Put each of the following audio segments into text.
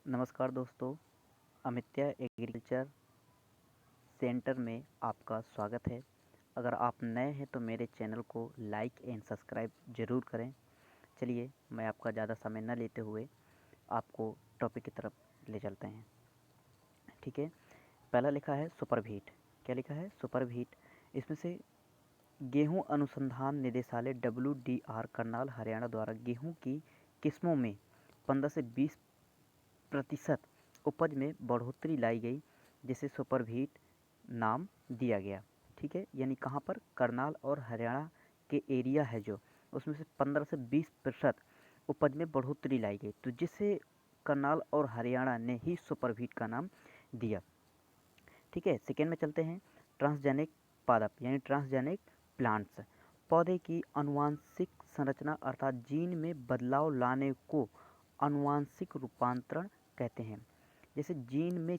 नमस्कार दोस्तों, अमित्या agriculture centre में आपका स्वागत है। अगर आप नए हैं तो मेरे चैनल को लाइक एंड सब्सक्राइब ज़रूर करें। चलिए, मैं आपका ज़्यादा समय न लेते हुए आपको टॉपिक की तरफ ले चलते हैं। ठीक है, पहला लिखा है सुपरवीट। क्या लिखा है? सुपरवीट। इसमें से गेहूं अनुसंधान निदेशालय WDR करनाल हरियाणा द्वारा गेहूं की किस्मों में 15 से 20% उपज में बढ़ोतरी लाई गई, जिसे सुपरवीट नाम दिया गया। ठीक है, यानी कहाँ पर? करनाल और हरियाणा के एरिया है जो, उसमें से 15 से 20% उपज में बढ़ोतरी लाई गई, तो जिसे करनाल और हरियाणा ने ही सुपरवीट का नाम दिया। ठीक है, सेकेंड में चलते हैं। ट्रांसजेनिक पादप यानी ट्रांसजेनिक प्लांट्स। पौधे की अनुवांशिक संरचना अर्थात जीन में बदलाव लाने को अनुवांशिक रूपांतरण कहते हैं। जैसे जीन में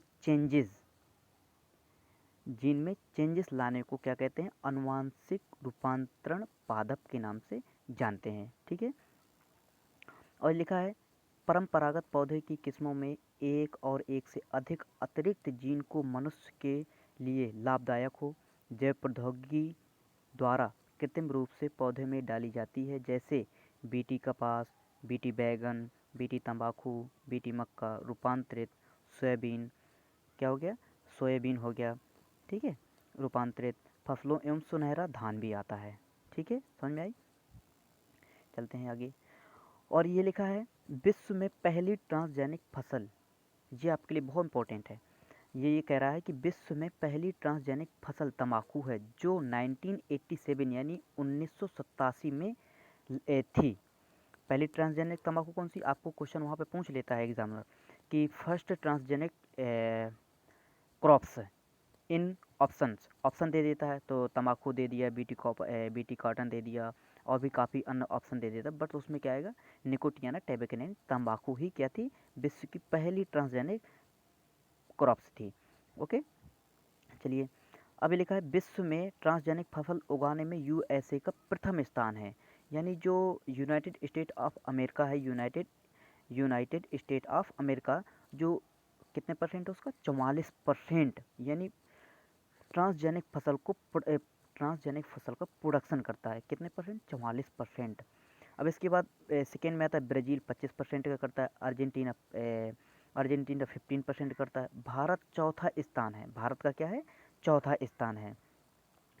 चेंजेस लाने को क्या कहते हैं? अनुवांशिक रूपांतरण पादप के नाम से जानते हैं। ठीक है, और लिखा है परंपरागत पौधे की किस्मों में एक और एक से अधिक अतिरिक्त जीन को मनुष्य के लिए लाभदायक हो जैव प्रौद्योगिकी द्वारा कृत्रिम रूप से पौधे में डाली जाती है, जैसे बीटी कपास, बीटी बैगन, बीटी तंबाकू, बीटी मक्का, रूपांतरित सोयाबीन। क्या हो गया? सोयाबीन हो गया। ठीक है, रूपांतरित फसलों एवं सुनहरा धान भी आता है। ठीक है, समझ में आई? चलते हैं आगे। और ये लिखा है विश्व में पहली ट्रांसजेनिक फसल। ये आपके लिए बहुत इंपॉर्टेंट है। ये कह रहा है कि विश्व में पहली ट्रांसजेनिक फसल तंबाकू है, जो 1987 यानी 1987 में थी। पहली ट्रांसजेनिक तंबाकू कौन सी? आपको क्वेश्चन वहाँ पे पूछ लेता है एग्जामिनर कि first transgenic crops in option दे देता है, तो तंबाकू दे दिया, बीटी कॉटन दे दिया, और भी काफ़ी अन्य ऑप्शन दे देता है, बट उसमें क्या आएगा? निकोटियाना टैबेकनेन तंबाकू ही क्या थी? विश्व की पहली ट्रांसजेनिक क्रॉप्स थी। ओके, चलिए। अभी लिखा है विश्व में ट्रांसजेनिक फसल उगाने में USA का प्रथम स्थान है। यानी जो यूनाइटेड स्टेट ऑफ अमेरिका है, यूनाइटेड स्टेट ऑफ अमेरिका, जो कितने परसेंट है उसका? 44%। यानी ट्रांसजेनिक फसल का प्रोडक्शन करता है। कितने परसेंट? 44%। अब इसके बाद सेकेंड में आता है ब्राज़ील, 25% का करता है। अर्जेंटीना 15% करता है। भारत चौथा स्थान है। भारत का क्या है? चौथा स्थान है।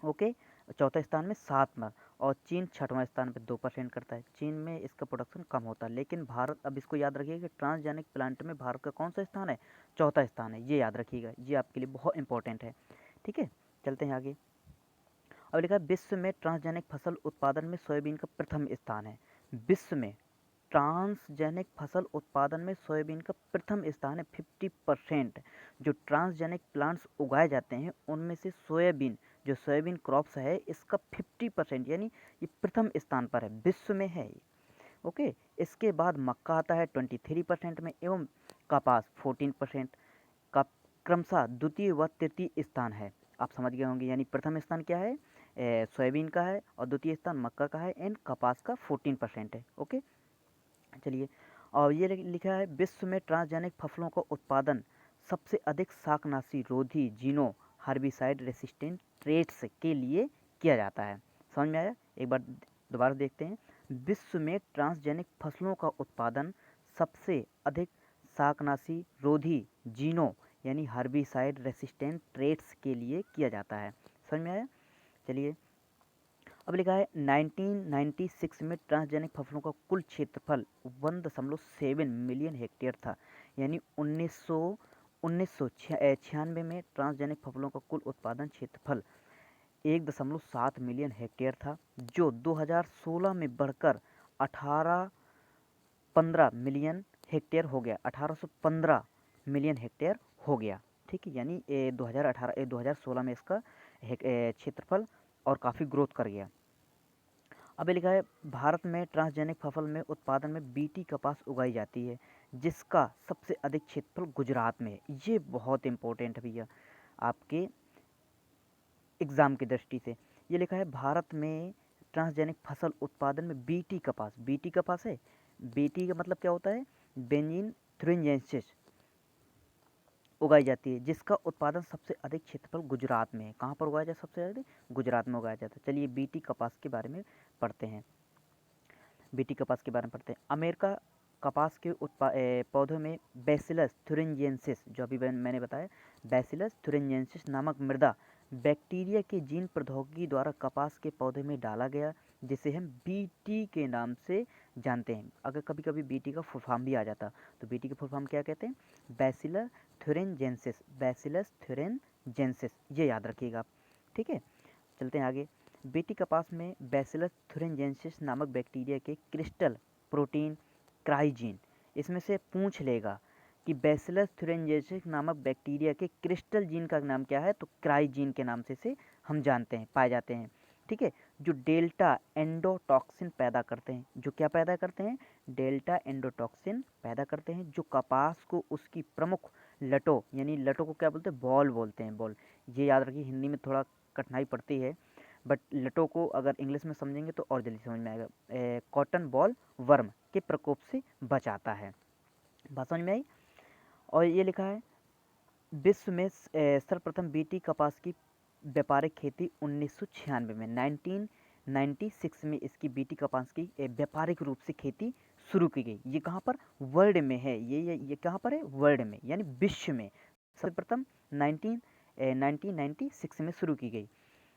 ओके, चौथा स्थान में 7 और चीन छठवां स्थान पे 2% करता है। चीन में इसका प्रोडक्शन कम होता है, लेकिन भारत, अब इसको याद रखिएगा कि ट्रांसजेनिक प्लांट में भारत का कौन सा स्थान है? चौथा स्थान है। ये याद रखिएगा, ये आपके लिए बहुत इंपॉर्टेंट है। ठीक है, चलते हैं आगे। अब लिखा है विश्व में ट्रांसजेनिक फसल उत्पादन में सोयाबीन का प्रथम स्थान है। विश्व में ट्रांसजेनिक फसल उत्पादन में सोयाबीन का प्रथम स्थान है। 50% जो ट्रांसजेनिक प्लांट्स उगाए जाते हैं उनमें से सोयाबीन, जो सोयाबीन क्रॉप्स है, इसका 50% यानी ये प्रथम स्थान पर है, विश्व में है। ओके, इसके बाद मक्का आता है 23% में, एवं कपास 14% का क्रमशः द्वितीय व तृतीय स्थान है। आप समझ गए होंगे, यानी प्रथम स्थान क्या है? सोयाबीन का है, और द्वितीय स्थान मक्का का है, एंड कपास का 14% है। ओके, चलिए। और ये लिखा है विश्व में ट्रांसजेनिक फसलों का उत्पादन सबसे अधिक शाकनाशी रोधी जीनों हर्बिसाइड रेसिस्टेंट ट्रेट्स के लिए किया जाता है। समझ में आया? एक बार दोबारा देखते हैं। विश्व में ट्रांसजेनिक फसलों का उत्पादन सबसे अधिक शाकनाशी रोधी जीनों यानी हर्बिसाइड रेसिस्टेंट ट्रेट्स के लिए किया जाता है। समझ में आया? चलिए। अब लिखा है 1996 में ट्रांसजेनिक फसलों का कुल क्षेत्रफल 1.7 मिलियन हेक्टेयर था। यानी 1996 में ट्रांसजेनिक फसलों का कुल उत्पादन क्षेत्रफल 1.7 मिलियन हेक्टेयर था, जो 2016 में बढ़कर 1815 मिलियन हेक्टेयर हो गया। 1815 मिलियन हेक्टेयर हो गया। ठीक है, यानी 2016 में इसका क्षेत्रफल और काफ़ी ग्रोथ कर गया। अब लिखा है भारत में ट्रांसजेनिक फसल में उत्पादन में बीटी कपास उगाई जाती है, जिसका सबसे अधिक क्षेत्रफल गुजरात में है। ये बहुत इंपॉर्टेंट है भैया आपके एग्ज़ाम की दृष्टि से। ये लिखा है भारत में ट्रांसजेनिक फसल उत्पादन में बीटी कपास है। बीटी का मतलब क्या होता है? Benzene thuringiensis. उगाई जाती है, जिसका उत्पादन सबसे अधिक क्षेत्रफल गुजरात में है। कहाँ पर उगाया जाता है सबसे अधिक? गुजरात में उगाया जाता है। चलिए बीटी कपास के बारे में पढ़ते हैं। बीटी कपास के बारे में पढ़ते हैं। अमेरिका कपास के पौधों में बैसिलस थुरिंजिएंसिस, जो अभी मैंने बताया, बैसिलस थुरिंजिएंसिस नामक मृदा बैक्टीरिया के जीन प्रौद्योगिकी द्वारा कपास के पौधे में डाला गया, जिसे हम बीटी के नाम से जानते हैं। अगर कभी कभी बीटी का फुल फॉर्म भी आ जाता तो बीटी का फुल फॉर्म क्या कहते हैं? बैसिलस थुरिंजिएंसिस, बैसिलस थुरिंजिएंसिस, ये याद रखिएगा आप। ठीक है, चलते हैं आगे। बीटी कपास में बैसिलस थुरिंजिएंसिस नामक बैक्टीरिया के क्रिस्टल प्रोटीन क्राइजीन, इसमें से पूछ लेगा कि बैसिलस थुरिंजिएंसिस नामक बैक्टीरिया के क्रिस्टल जीन का नाम क्या है, तो क्राइजीन के नाम से हम जानते हैं, पाए जाते हैं। ठीक है, जो डेल्टा एंडोटॉक्सिन पैदा करते हैं, जो क्या पैदा करते हैं? डेल्टा एंडोटॉक्सिन पैदा करते हैं, जो कपास को उसकी प्रमुख लटों, यानी लटों को क्या बोलते हैं? बॉल बोलते हैं, बॉल। ये याद रखिए, हिंदी में थोड़ा कठिनाई पड़ती है, बट लटों को अगर इंग्लिश में समझेंगे तो और जल्दी समझ में आएगा। कॉटन बॉल वर्म के प्रकोप से बचाता है। बात समझ में आई? और ये लिखा है विश्व में सर्वप्रथम बीटी कपास की व्यापारिक खेती 1996 में 1996 में इसकी बीटी कपास की व्यापारिक रूप से खेती शुरू की गई। ये कहाँ पर? वर्ल्ड में है। ये कहाँ पर है? वर्ल्ड में, यानी विश्व में सर्वप्रथम 1996 में शुरू की गई।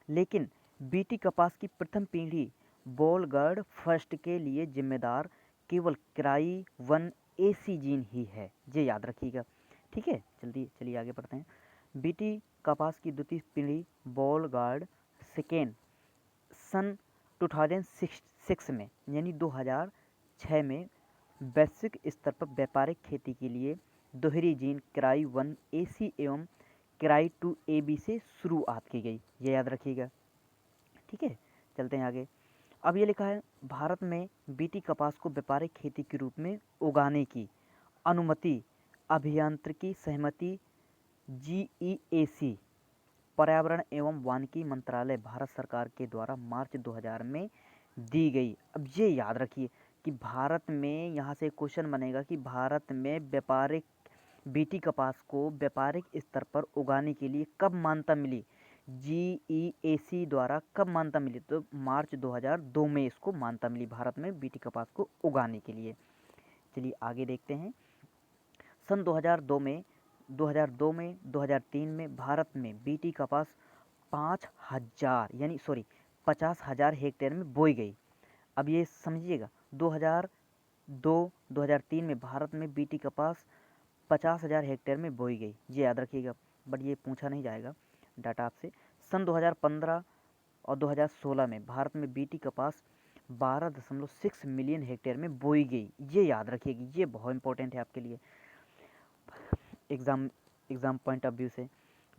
लेकिन बीटी कपास की प्रथम पीढ़ी बॉलगार्ड फर्स्ट के लिए जिम्मेदार केवल क्राई 1AC जीन ही है, ये याद रखिएगा। ठीक है, जल्दी चलिए आगे बढ़ते हैं। बीटी कपास की द्वितीय पीढ़ी बॉलगार्ड सेकेंड सन 2006 में, यानी 2006 में वैश्विक स्तर पर व्यापारिक खेती के लिए दोहरी जीन क्राई 1AC एवं क्राई 2AB से शुरुआत की गई, ये याद रखिएगा। ठीक है, चलते हैं आगे। अब ये लिखा है भारत में बीटी कपास को व्यापारिक खेती के रूप में उगाने की अनुमति अभियांत्रिकी सहमति GEAC पर्यावरण एवं वानिकी मंत्रालय भारत सरकार के द्वारा मार्च 2000 में दी गई। अब ये याद रखिए कि भारत में, यहाँ से क्वेश्चन बनेगा कि भारत में व्यापारिक बीटी कपास को व्यापारिक स्तर पर उगाने के लिए कब मान्यता मिली? GEAC द्वारा कब मान्यता मिली? तो मार्च 2002 में इसको मान्यता मिली भारत में बीटी कपास को उगाने के लिए। चलिए आगे देखते हैं। सन 2002 में 2003 में भारत में बीटी कपास 50,000 हेक्टेयर में बोई गई। अब ये समझिएगा, 2002-2003 में भारत में बीटी कपास 50,000 हेक्टेयर में बोई गई, ये याद रखिएगा, बट ये पूछा नहीं जाएगा डाटा आपसे। सन 2015 और 2016 में भारत में बीटी कपास 12.6 मिलियन हेक्टेयर में बोई गई, ये याद रखिएगा, ये बहुत इंपॉर्टेंट है आपके लिए एग्ज़ाम पॉइंट ऑफ व्यू से।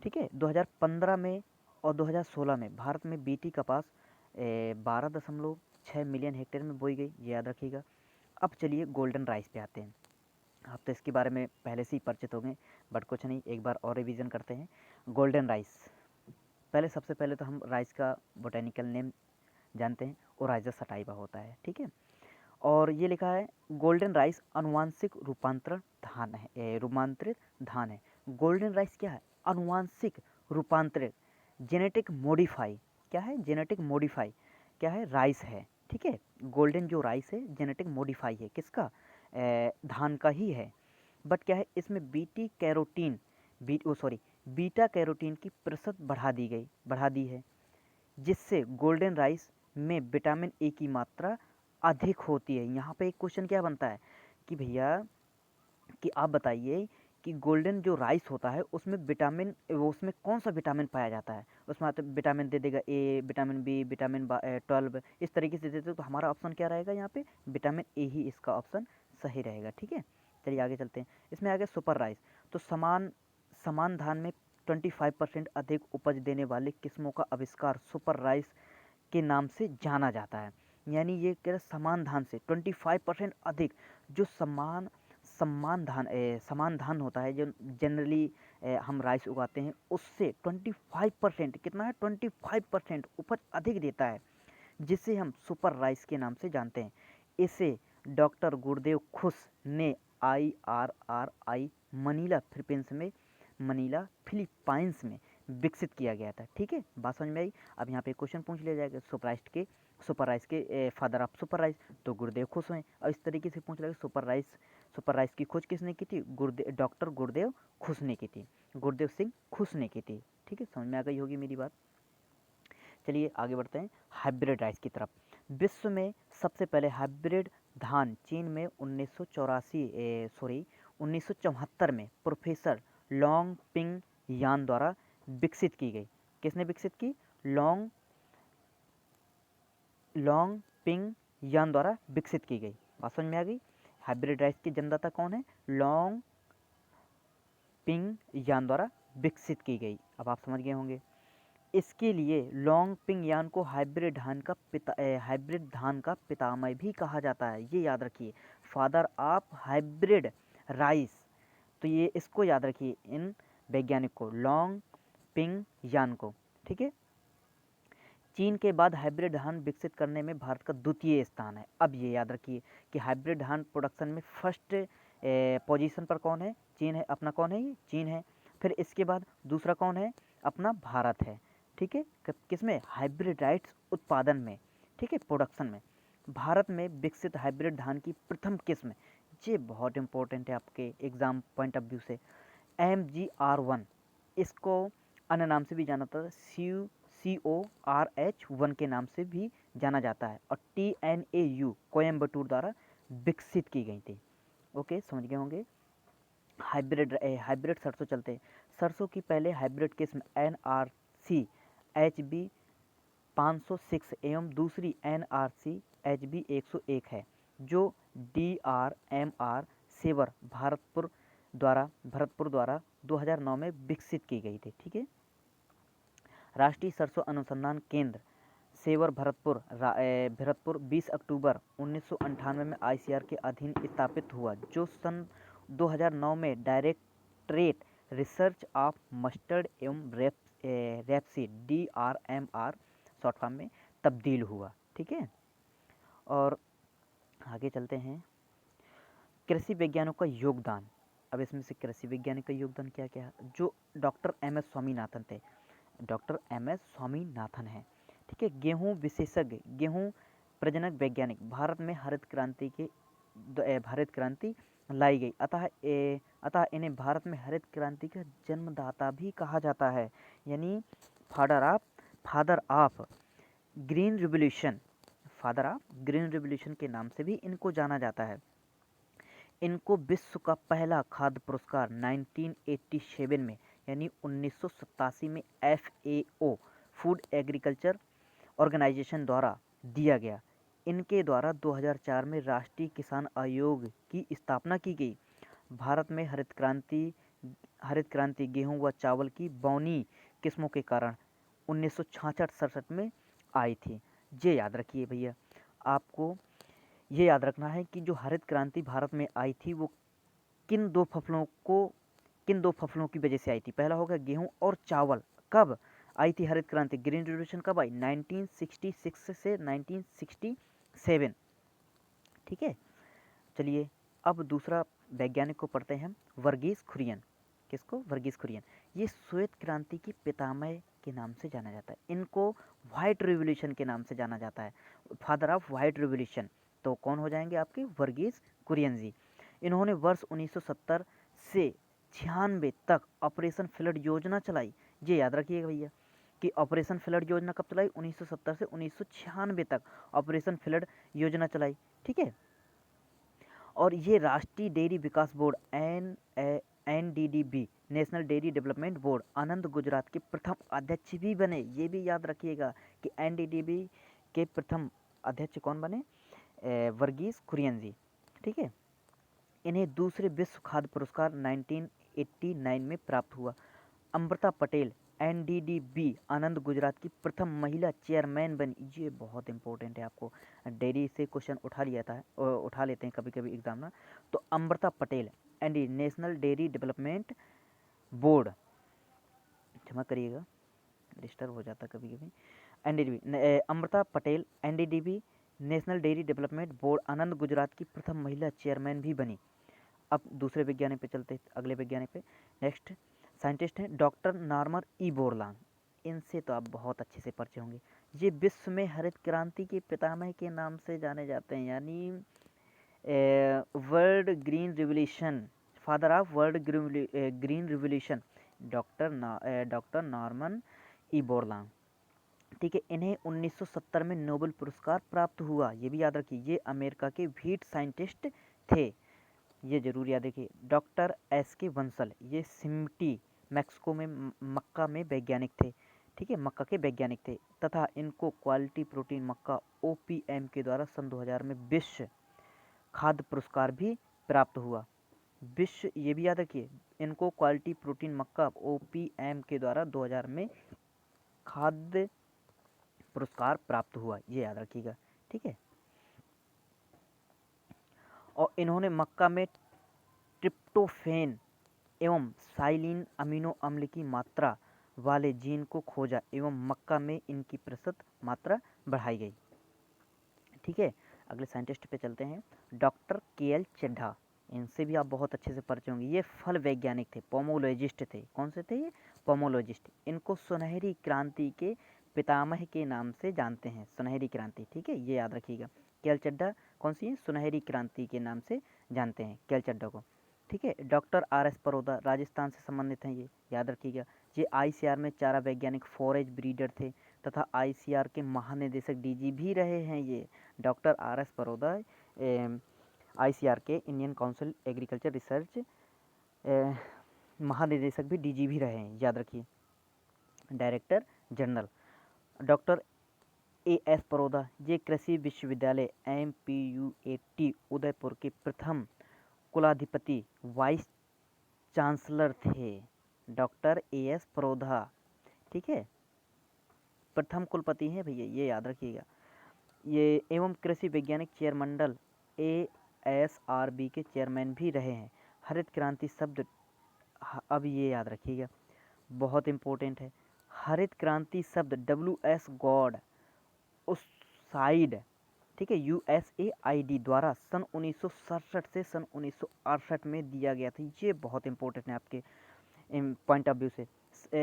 ठीक है, 2015 में और 2016 में भारत में बीटी कपास 12.6 मिलियन हेक्टेयर में बोई गई, ये याद रखिएगा। अब चलिए गोल्डन राइस पे आते हैं। आप तो इसके बारे में पहले से ही परिचित हो गए, बट कुछ नहीं, एक बार और रिवीजन करते हैं। गोल्डन राइस, सबसे पहले तो हम राइस का बोटेनिकल नेम जानते हैं, ओराइजा सटाइवा होता है। ठीक है, और ये लिखा है गोल्डन राइस अनुवांशिक रूपांतरित धान है। गोल्डन राइस क्या है? अनुवांशिक रूपांतरित, जेनेटिक मॉडिफाई, क्या है? जेनेटिक मॉडिफाई क्या है? राइस है। ठीक है, गोल्डन जो राइस है जेनेटिक मॉडिफाई है, किसका? धान का ही है। बट क्या है, इसमें बीटा कैरोटीन की प्रतिशत बढ़ा दी है, जिससे गोल्डन राइस में विटामिन ए की मात्रा अधिक होती है। यहाँ पे एक क्वेश्चन क्या बनता है कि भैया कि आप बताइए कि गोल्डन जो राइस होता है उसमें उसमें कौन सा विटामिन पाया जाता है? उसमें तो विटामिन दे देगा, ए, विटामिन बी, विटामिन 12, इस तरीके से देते, तो हमारा ऑप्शन क्या रहेगा यहाँ पे? विटामिन ए ही इसका ऑप्शन सही रहेगा। ठीक है, चलिए आगे चलते हैं। इसमें आ गया सुपर राइस, तो समान धान में 25% अधिक उपज देने वाली किस्मों का आविष्कार सुपर राइस के नाम से जाना जाता है। यानी ये कह रहे समान धान से 25% अधिक, जो समान धान होता है, जो जनरली हम राइस उगाते हैं, उससे 25%, कितना है? 25% उपज अधिक देता है, जिसे हम सुपर राइस के नाम से जानते हैं। इसे डॉक्टर गुरुदेव खुश ने IRRI मनीला फिलीपींस में मनीला फिलीपाइंस में विकसित किया गया था। ठीक है, बात समझ में आई। अब यहाँ पे क्वेश्चन पूछ लिया जाएगा सुपर राइस के फादर ऑफ सुपर राइस, तो गुरुदेव खुश हैं। और इस तरीके से पूछ लेगा सुपर राइस की खोज किसने की थी? डॉक्टर गुरुदेव खुश ने की थी, गुरुदेव सिंह खुश ने की थी। ठीक है, समझ में आ गई होगी मेरी बात। चलिए आगे बढ़ते हैं हाइब्रिड राइस की तरफ। विश्व में सबसे पहले हाइब्रिड धान चीन में 1974 में प्रोफेसर लॉन्ग पिंग यान द्वारा विकसित की गई। किसने विकसित की? लॉन्ग पिंग यान द्वारा विकसित की गई। बात समझ में आ गई। हाइब्रिड राइस की जन्मदाता कौन है? लॉन्ग पिंग यान द्वारा विकसित की गई। अब आप समझ गए होंगे। इसके लिए लॉन्ग पिंग यान को हाइब्रिड धान का पितामह भी कहा जाता है। ये याद रखिए, फादर ऑफ हाइब्रिड राइस। तो ये इसको याद रखिए, इन वैज्ञानिक को, लॉन्ग पिंग यान को। ठीक है, चीन के बाद हाइब्रिड धान विकसित करने में भारत का द्वितीय स्थान है। अब ये याद रखिए कि हाइब्रिड धान प्रोडक्शन में फर्स्ट पोजीशन पर कौन है? चीन है। अपना कौन है? ये चीन है। फिर इसके बाद दूसरा कौन है? अपना भारत है। ठीक है, किसमें? हाइब्रिड राइस उत्पादन में। ठीक है, प्रोडक्शन में भारत में विकसित हाइब्रिड धान की प्रथम किस्म, ये बहुत इंपॉर्टेंट है आपके एग्जाम पॉइंट ऑफ व्यू से, MGR1। इसको अन्य नाम से भी जाना जाता है, CORH1 के नाम से भी जाना जाता है, और TNAU कोयम्बटूर द्वारा विकसित की गई थी। ओके, समझ गए होंगे। हाइब्रिड सरसों चलते हैं। सरसों की पहले हाइब्रिड किस्म NRC HB 506 एवं दूसरी NRC HB 101 है, जो DRMR सेवर भरतपुर द्वारा 2009 में विकसित की गई थी। ठीक है, राष्ट्रीय सरसों अनुसंधान केंद्र सेवर भरतपुर 20 अक्टूबर 1998 में ICR के अधीन स्थापित हुआ, जो सन 2009 में डायरेक्टरेट रिसर्च ऑफ मस्टर्ड एवं रेपसीड DRMR शॉर्ट फॉर्म में तब्दील हुआ। ठीक है, और आगे चलते हैं। कृषि वैज्ञानिकों का योगदान। अब इसमें से कृषि वैज्ञानिक का योगदान क्या क्या है? जो डॉक्टर MS स्वामीनाथन थे, डॉक्टर MS स्वामीनाथन हैं। ठीक है, गेहूं विशेषज्ञ, गेहूं प्रजनक वैज्ञानिक, भारत में हरित क्रांति लाई गई, अतः इन्हें भारत में हरित क्रांति का जन्मदाता भी कहा जाता है, यानी फादर ऑफ ग्रीन रिवोल्यूशन के नाम से भी इनको जाना जाता है। इनको विश्व का पहला खाद्य पुरस्कार 1987 में, यानी 1987 में FAO फूड एग्रीकल्चर ऑर्गेनाइजेशन द्वारा दिया गया। इनके द्वारा 2004 में राष्ट्रीय किसान आयोग की स्थापना की गई। भारत में हरित क्रांति गेहूं व चावल की बौनी किस्मों के कारण 1966-67 में आई थी। ये याद रखिए भैया, आपको ये याद रखना है कि जो हरित क्रांति भारत में आई थी वो किन दो फसलों की वजह से आई थी। पहला होगा गेहूं और चावल। कब आई थी हरित क्रांति, ग्रीन रिवोल्यूशन कब आई? 1966 से 1967। ठीक है, चलिए अब दूसरा वैज्ञानिक को पढ़ते हैं, वर्गीस कुरियन। किसको? वर्गीस कुरियन। ये श्वेत क्रांति की पितामह के नाम से जाना जाता है। इनको व्हाइट रिवोल्यूशन के नाम से जाना जाता है, फादर ऑफ व्हाइट रिवोल्यूशन। तो कौन हो जाएंगे आपके? वर्गीस कुरियन जी। इन्होंने वर्ष 1970 से 96 तक ऑपरेशन फ्लड योजना चलाई। ये याद रखिएगा भैया कि ऑपरेशन फ्लड योजना कब चलाई? 1970 से 1996 तक ऑपरेशन फ्लड योजना चलाई। ठीक है, और ये राष्ट्रीय डेयरी विकास board NDDB national dairy development board Anand Gujarat के प्रथम अध्यक्ष भी बने। ये भी याद रखिएगा कि NDDB के प्रथम अध्यक्ष कौन बने? वर्गीस कुरियन जी। ठीक है, इन्हें दूसरे विश्व खाद्य पुरस्कार 1989 में प्राप्त हुआ। अमृता पटेल NDDB आनंद गुजरात की प्रथम महिला चेयरमैन बनी। ये बहुत इंपॉर्टेंट है, आपको डेयरी से क्वेश्चन उठा लेते हैं कभी कभी एग्जाम में। तो Amrita Patel national dairy development board, क्षमा करिएगा डिस्टर्ब हो जाता कभी कभी। Amrita Patel NDDB national dairy development board Anand Gujarat की प्रथम महिला चेयरमैन भी बनी। अब दूसरे वैज्ञानिक पे चलते हैं, अगले वैज्ञानिक पे। नेक्स्ट, साइंटिस्ट हैं डॉक्टर नॉर्मन ई बोरलॉग, इनसे तो आप बहुत अच्छे से परिचय होंगे। ये विश्व में हरित क्रांति के पितामह के नाम से जाने जाते हैं, यानी world green revolution, father of world green revolution, doctor Norman E Borlaug. ठीक है, इन्हें 1970 में नोबेल पुरस्कार प्राप्त हुआ, ये भी याद रखिए। ये अमेरिका के वीट साइंटिस्ट थे, ये जरूर याद रखिए। डॉक्टर एस के बंसल, ये सिमटी मैक्सिको में मक्का में वैज्ञानिक थे। ठीक है, मक्का के वैज्ञानिक थे, तथा इनको क्वालिटी प्रोटीन मक्का ओपीएम के द्वारा सन 2000 में विश्व खाद्य पुरस्कार भी प्राप्त हुआ। विश्व, ये भी याद रखिए, इनको क्वालिटी प्रोटीन मक्का ओपीएम के द्वारा 2000 में खाद्य पुरस्कार प्राप्त हुआ, ये याद रखिएगा। ठीक है, और इन्होंने मक्का में ट्रिप्टोफेन एवं साइलिन अमीनो अम्ल की मात्रा वाले जीन को खोजा एवं मक्का में इनकी प्रतिशत मात्रा बढ़ाई गई। ठीक है, अगले साइंटिस्ट पे चलते हैं, डॉक्टर के.एल. चड्ढा, इनसे भी आप बहुत अच्छे से परिचय होंगे। ये फल वैज्ञानिक थे, पोमोलॉजिस्ट थे। कौन से थे ये? पोमोलॉजिस्ट। इनको सुनहरी क्रांति के पितामह के नाम से जानते हैं, सुनहरी क्रांति। ठीक है, ये याद रखिएगा। के.एल. चड्ढा कौन सी है? सुनहरी क्रांति के नाम से जानते हैं के.एल. चड्ढा को। ठीक है, डॉक्टर आर.एस. परोदा, राजस्थान से संबंधित हैं, ये याद रखिएगा। ये आईसीआर में चारा वैज्ञानिक, फॉरेज ब्रीडर थे तथा आईसीआर के महानिदेशक डीजी भी रहे हैं। ये डॉक्टर आर.एस. परोदा आईसीआर के, इंडियन काउंसिल एग्रीकल्चर रिसर्च, महानिदेशक भी, डीजी भी रहे हैं, याद रखिए। Director general doctor A S. Paroda, ये कृषि विश्वविद्यालय MPUAT उदयपुर के प्रथम कुलाधिपति, वाइस चांसलर थे। Doctor A S. परोदा, ठीक है, प्रथम कुलपति हैं भैया, ये याद रखिएगा। ये एवं कृषि वैज्ञानिक चेयरमंडल ASRB के चेयरमैन भी रहे हैं। हरित क्रांति शब्द, अब ये याद रखिएगा, बहुत इम्पोर्टेंट है। हरित क्रांति शब्द WS गॉड उस साइड, ठीक है, USAID द्वारा सन 1967 से सन 1968 में दिया गया था। ये बहुत इम्पोर्टेंट है आपके पॉइंट ऑफ व्यू से।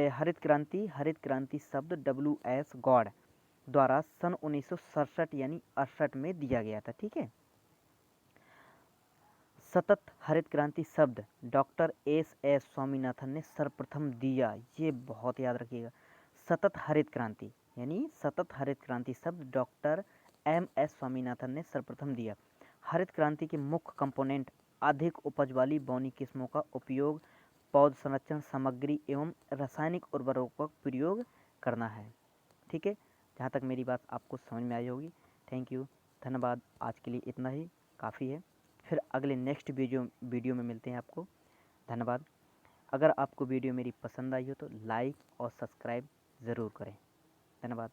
हरित क्रांति शब्द WS गॉड द्वारा सन 1967 यानी 68 में दिया गया था। ठीक है, सतत हरित क्रांति शब्द डॉक्टर S.S. स्वामीनाथन ने सर्वप्रथम दिया, ये बहुत याद रखिएगा। सतत हरित क्रांति यानी सतत हरित क्रांति शब्द डॉक्टर M.S. स्वामीनाथन ने सर्वप्रथम दिया। हरित क्रांति के मुख्य कंपोनेंट अधिक उपज वाली बौनी किस्मों का उपयोग, पौध संरक्षण सामग्री एवं रासायनिक उर्वरकों का प्रयोग करना है। ठीक है, जहाँ तक मेरी बात आपको समझ में आई होगी। थैंक यू, धन्यवाद। आज के लिए इतना ही काफ़ी है, फिर अगले नेक्स्ट वीडियो में मिलते हैं आपको। धन्यवाद। अगर आपको वीडियो मेरी पसंद आई हो तो लाइक और सब्सक्राइब ज़रूर करें। धन्यवाद।